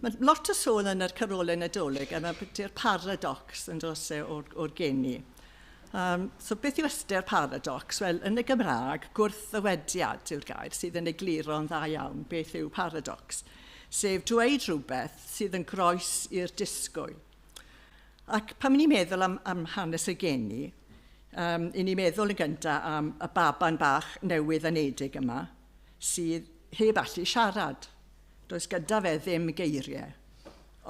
Mae lot o sôn yn yr Carolau Nadolig am ydy'r paradox yn dros o'r geni. So beth yw ystyr paradox? Wel, yn y Gymraeg, gwrthywediad yw'r gair sydd yn egluro'n dda iawn beth yw paradox, sef dweud rhywbeth sydd yn groes i'r disgwyl. Ac pan ni'n meddwl am hanes y geni, i ni'n meddwl yn gyntaf am y baban bach newydd anedig yma, sydd heb allu siarad. Does gyda fe ddim geiriau.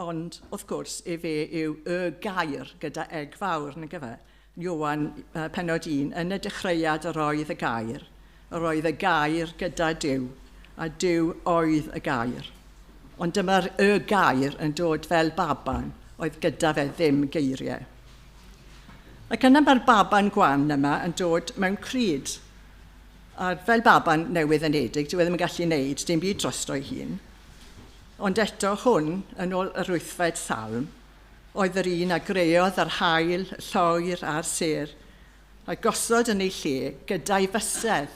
Ond, wrth gwrs, fe yw y gair gyda eg fawr, nag yfe? Iowan pennod 1, yn y dechreuad yr oedd y gair. Yr oedd y gair gyda Duw, a Duw oedd y gair. Ond dyma'r y gair yn dod fel baban, oedd gyda fe ddim geiriau. Ac yna mae'r baban gwan yma yn dod mewn cryd. A fel baban newydd anedig, dyw e ddim yn gallu wneud dim byd drosto'i hun. Ond eto hwn, yn ôl yr wythfed salm, oedd yr un a greodd ar haul, lloer a'r ser, a gosod yn ei lle gyda'i fysedd.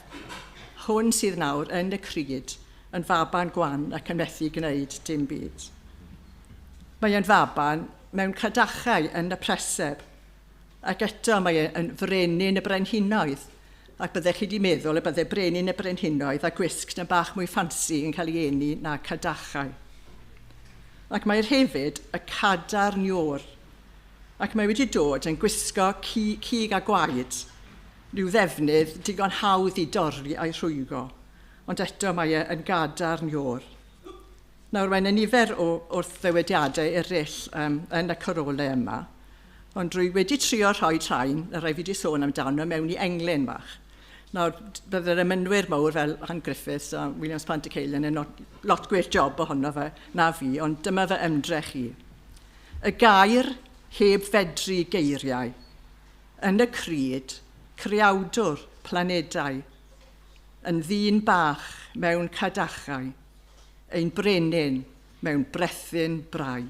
Hwn sydd nawr yn y cryd, yn faban gwan ac yn methu gwneud dim byd. Mae e'n faban mewn cadachau yn y preseb, ac eto mae e'n frenin y brenhinoedd, ac byddech chi wedi meddwl y byddai brenin y brenhinoedd a gwisg na bach mwy ffansi yn cael ei eni na cadachau. Ac mae'r hefyd y cadar niwr, ac mae wedi dod yn gwisgo cig a gwaed, rhyw ddefnydd digon hawdd i dorri a'i rhwygo, ond eto mae e'n gadar niwr. Nawr mae'n nifer o wrthddywediadau eraill yn y Carolau yma, ond rwy wedi trio rhoi rhain, y rai fi wedi sôn amdano, mewn i englyn bach. Nawr, byddai'r ymynwyr mawr fel Rhan Griffiths a Williams Pantyceilin yn lot gweith job ohono fe na fi, ond dyma fe ymdrech i. Y gair heb fedru geiriau, yn y cryd, creawdwr planedau, yn ddyn bach mewn cadachau, ein brenin mewn brethyn brau.